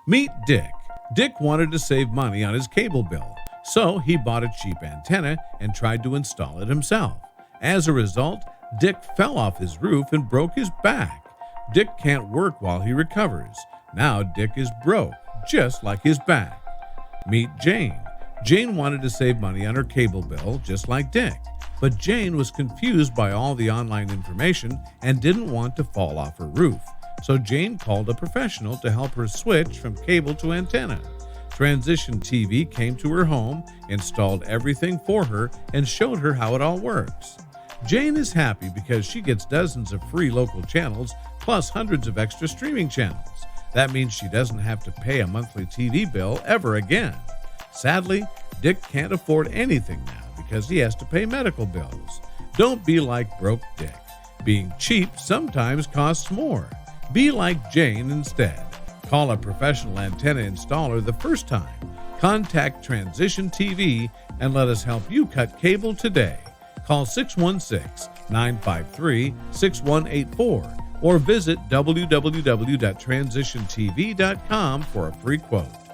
Meet Dick. Dick wanted to save money on his cable bill, so he bought a cheap antenna and tried to install it himself. As a result, Dick fell off his roof and broke his back. Dick can't work while he recovers. Now Dick is broke, just like his back. Meet Jane. Jane wanted to save money on her cable bill, just like Dick. But Jane was confused by all the online information and didn't want to fall off her roof. So Jane called a professional to help her switch from cable to antenna. Transition TV came to her home, installed everything for her, and showed her how it all works. Jane is happy because she gets dozens of free local channels, plus hundreds of extra streaming channels. That means she doesn't have to pay a monthly TV bill ever again. Sadly, Dick can't afford anything now because he has to pay medical bills. Don't be like broke Dick. Being cheap sometimes costs more. Be like Jane instead. Call a professional antenna installer the first time. Contact Transition TV and let us help you cut cable today. Call 616-953-6184 or visit www.transitiontv.com for a free quote.